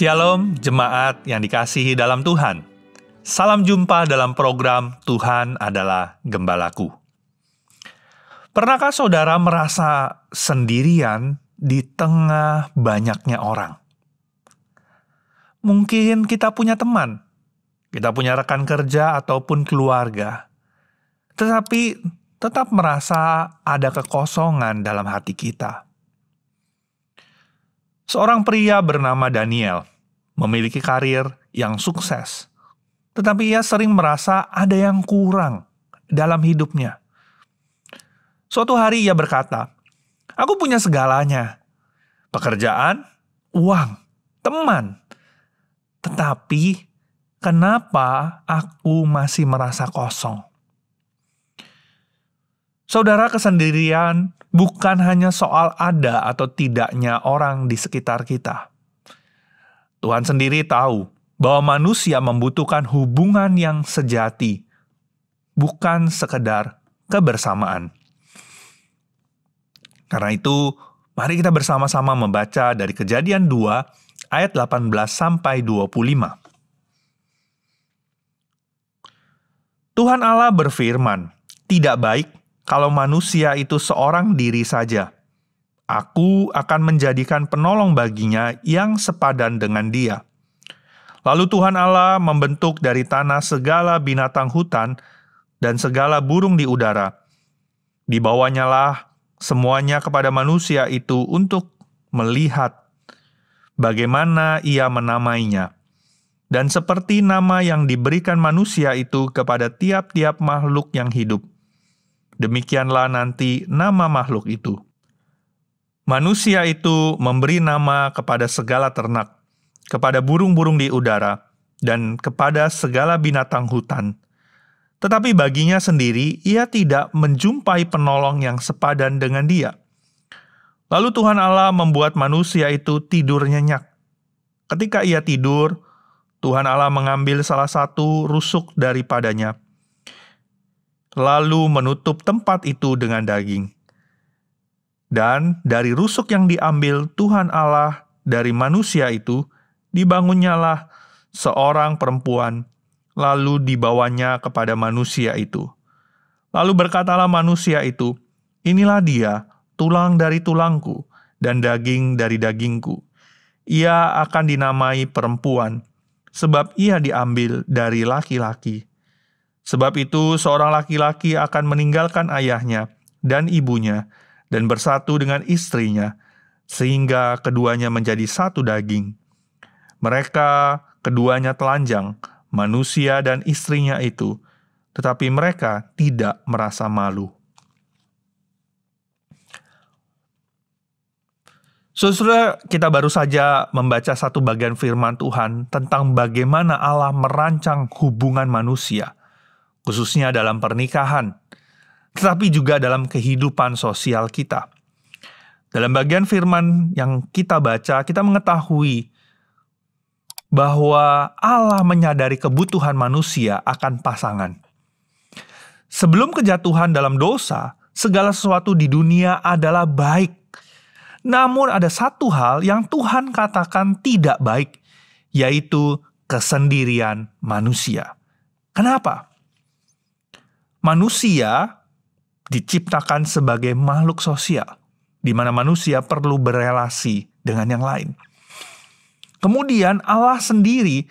Shalom jemaat yang dikasihi dalam Tuhan. Salam jumpa dalam program Tuhan adalah Gembalaku. Pernahkah saudara merasa sendirian di tengah banyaknya orang? Mungkin kita punya teman, kita punya rekan kerja ataupun keluarga, tetapi tetap merasa ada kekosongan dalam hati kita. Seorang pria bernama Daniel memiliki karir yang sukses, tetapi ia sering merasa ada yang kurang dalam hidupnya. Suatu hari ia berkata, "Aku punya segalanya, pekerjaan, uang, teman. Tetapi kenapa aku masih merasa kosong?" Saudara, kesendirian bukan hanya soal ada atau tidaknya orang di sekitar kita. Tuhan sendiri tahu bahwa manusia membutuhkan hubungan yang sejati, bukan sekedar kebersamaan. Karena itu, mari kita bersama-sama membaca dari Kejadian 2 ayat 18-25. Tuhan Allah berfirman, "Tidak baik kalau manusia itu seorang diri saja. Aku akan menjadikan penolong baginya yang sepadan dengan dia." Lalu Tuhan Allah membentuk dari tanah segala binatang hutan dan segala burung di udara. Dibawanyalah semuanya kepada manusia itu untuk melihat bagaimana ia menamainya. Dan seperti nama yang diberikan manusia itu kepada tiap-tiap makhluk yang hidup, demikianlah nanti nama makhluk itu. Manusia itu memberi nama kepada segala ternak, kepada burung-burung di udara, dan kepada segala binatang hutan. Tetapi baginya sendiri, ia tidak menjumpai penolong yang sepadan dengan dia. Lalu Tuhan Allah membuat manusia itu tidur nyenyak. Ketika ia tidur, Tuhan Allah mengambil salah satu rusuk daripadanya, lalu menutup tempat itu dengan daging. Dan dari rusuk yang diambil Tuhan Allah dari manusia itu, dibangunnyalah seorang perempuan, lalu dibawanya kepada manusia itu. Lalu berkatalah manusia itu, "Inilah dia, tulang dari tulangku, dan daging dari dagingku. Ia akan dinamai perempuan, sebab ia diambil dari laki-laki. Sebab itu seorang laki-laki akan meninggalkan ayahnya dan ibunya, dan bersatu dengan istrinya, sehingga keduanya menjadi satu daging. Mereka keduanya telanjang, manusia dan istrinya itu, tetapi mereka tidak merasa malu." Saudara, kita baru saja membaca satu bagian firman Tuhan tentang bagaimana Allah merancang hubungan manusia, khususnya dalam pernikahan, tetapi juga dalam kehidupan sosial kita. Dalam bagian firman yang kita baca, kita mengetahui bahwa Allah menyadari kebutuhan manusia akan pasangan. Sebelum kejatuhan dalam dosa, segala sesuatu di dunia adalah baik. Namun ada satu hal yang Tuhan katakan tidak baik, yaitu kesendirian manusia. Kenapa? Manusia diciptakan sebagai makhluk sosial, di mana manusia perlu berelasi dengan yang lain. Kemudian Allah sendiri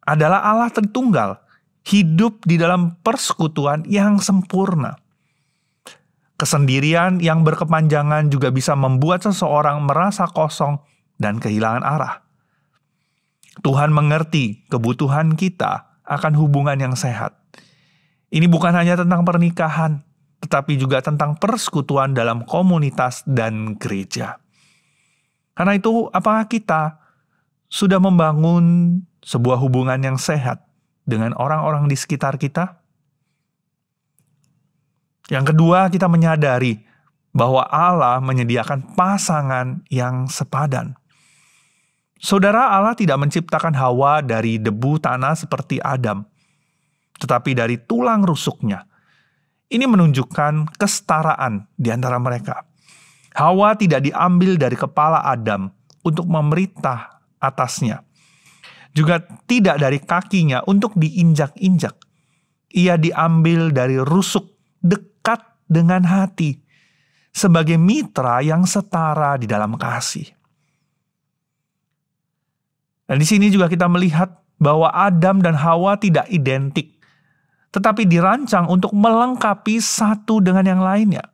adalah Allah Tritunggal, hidup di dalam persekutuan yang sempurna. Kesendirian yang berkepanjangan juga bisa membuat seseorang merasa kosong dan kehilangan arah. Tuhan mengerti kebutuhan kita akan hubungan yang sehat. Ini bukan hanya tentang pernikahan, tetapi juga tentang persekutuan dalam komunitas dan gereja. Karena itu, apakah kita sudah membangun sebuah hubungan yang sehat dengan orang-orang di sekitar kita? Yang kedua, kita menyadari bahwa Allah menyediakan pasangan yang sepadan. Saudara, Allah tidak menciptakan Hawa dari debu tanah seperti Adam, tetapi dari tulang rusuknya. Ini menunjukkan kesetaraan di antara mereka. Hawa tidak diambil dari kepala Adam untuk memerintah atasnya. juga tidak dari kakinya untuk diinjak-injak. Ia diambil dari rusuk dekat dengan hati, sebagai mitra yang setara di dalam kasih. Dan di sini juga kita melihat bahwa Adam dan Hawa tidak identik, tetapi dirancang untuk melengkapi satu dengan yang lainnya.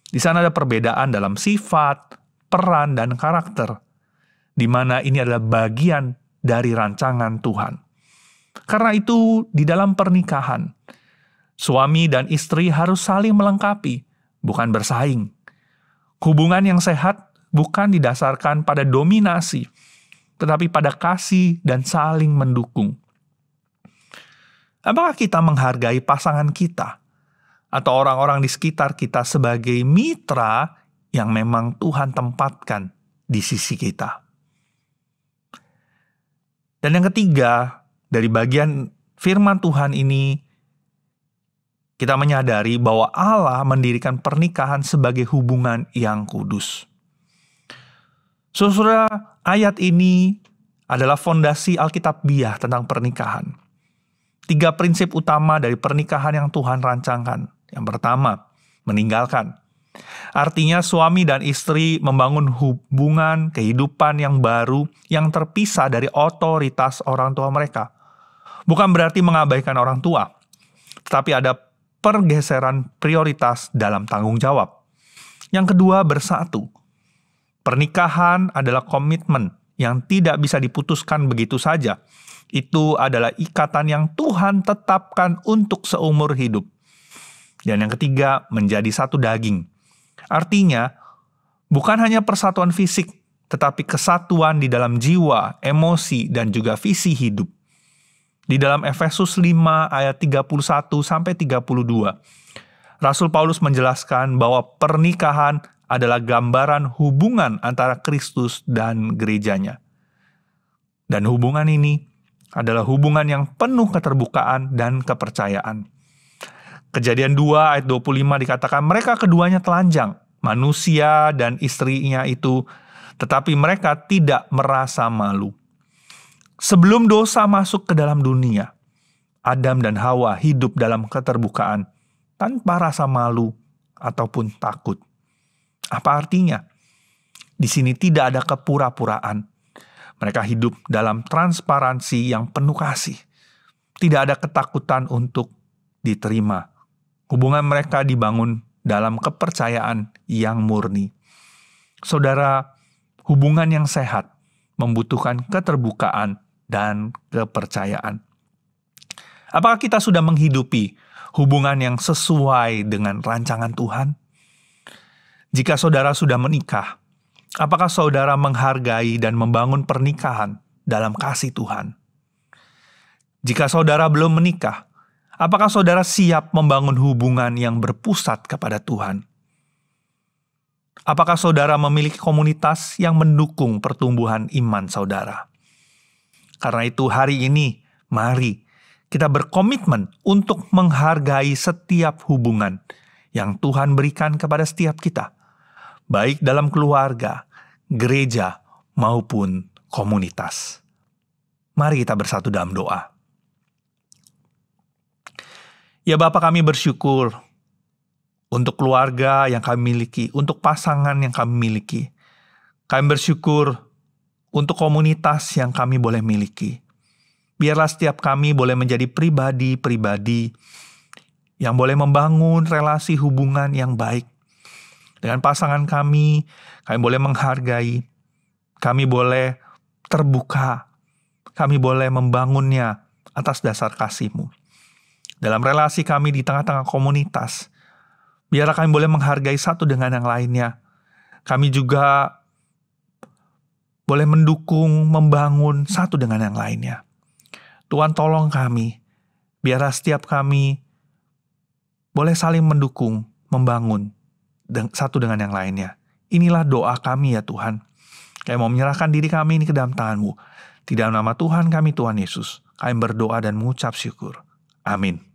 Di sana ada perbedaan dalam sifat, peran, dan karakter, di mana ini adalah bagian dari rancangan Tuhan. Karena itu, di dalam pernikahan, suami dan istri harus saling melengkapi, bukan bersaing. Hubungan yang sehat bukan didasarkan pada dominasi, tetapi pada kasih dan saling mendukung. Apakah kita menghargai pasangan kita atau orang-orang di sekitar kita sebagai mitra yang memang Tuhan tempatkan di sisi kita? Dan yang ketiga, dari bagian firman Tuhan ini, kita menyadari bahwa Allah mendirikan pernikahan sebagai hubungan yang kudus. Saudara, ayat ini adalah fondasi Alkitabiah tentang pernikahan. 3 prinsip utama dari pernikahan yang Tuhan rancangkan. Yang pertama, meninggalkan. Artinya suami dan istri membangun hubungan kehidupan yang baru yang terpisah dari otoritas orang tua mereka. Bukan berarti mengabaikan orang tua, tetapi ada pergeseran prioritas dalam tanggung jawab. Yang kedua, bersatu. Pernikahan adalah komitmen yang tidak bisa diputuskan begitu saja. Itu adalah ikatan yang Tuhan tetapkan untuk seumur hidup. Dan yang ketiga, menjadi satu daging. Artinya, bukan hanya persatuan fisik, tetapi kesatuan di dalam jiwa, emosi, dan juga visi hidup. Di dalam Efesus 5 ayat 31-32, Rasul Paulus menjelaskan bahwa pernikahan adalah gambaran hubungan antara Kristus dan gerejanya. Dan hubungan ini adalah hubungan yang penuh keterbukaan dan kepercayaan. Kejadian 2 ayat 25 dikatakan mereka keduanya telanjang, manusia dan istrinya itu, tetapi mereka tidak merasa malu. Sebelum dosa masuk ke dalam dunia, Adam dan Hawa hidup dalam keterbukaan tanpa rasa malu ataupun takut. Apa artinya? Di sini tidak ada kepura-puraan. Mereka hidup dalam transparansi yang penuh kasih. Tidak ada ketakutan untuk diterima. Hubungan mereka dibangun dalam kepercayaan yang murni. Saudara, hubungan yang sehat membutuhkan keterbukaan dan kepercayaan. Apakah kita sudah menghidupi hubungan yang sesuai dengan rancangan Tuhan? Jika saudara sudah menikah, apakah saudara menghargai dan membangun pernikahan dalam kasih Tuhan? Jika saudara belum menikah, apakah saudara siap membangun hubungan yang berpusat kepada Tuhan? Apakah saudara memiliki komunitas yang mendukung pertumbuhan iman saudara? Karena itu hari ini, mari kita berkomitmen untuk menghargai setiap hubungan yang Tuhan berikan kepada setiap kita, baik dalam keluarga, gereja, maupun komunitas. Mari kita bersatu dalam doa. Ya Bapa, kami bersyukur untuk keluarga yang kami miliki, untuk pasangan yang kami miliki. Kami bersyukur untuk komunitas yang kami boleh miliki. Biarlah setiap kami boleh menjadi pribadi-pribadi yang boleh membangun relasi hubungan yang baik. Dengan pasangan kami boleh menghargai, kami boleh terbuka, kami boleh membangunnya atas dasar kasih-Mu. Dalam relasi kami di tengah-tengah komunitas, biarlah kami boleh menghargai satu dengan yang lainnya. Kami juga boleh mendukung, membangun satu dengan yang lainnya. Tuhan tolong kami, biarlah setiap kami boleh saling mendukung, membangun satu dengan yang lainnya. Inilah doa kami ya Tuhan. Kami mau menyerahkan diri kami ini ke dalam tangan-Mu. Di dalam nama Tuhan kami, Tuhan Yesus, kami berdoa dan mengucap syukur. Amin.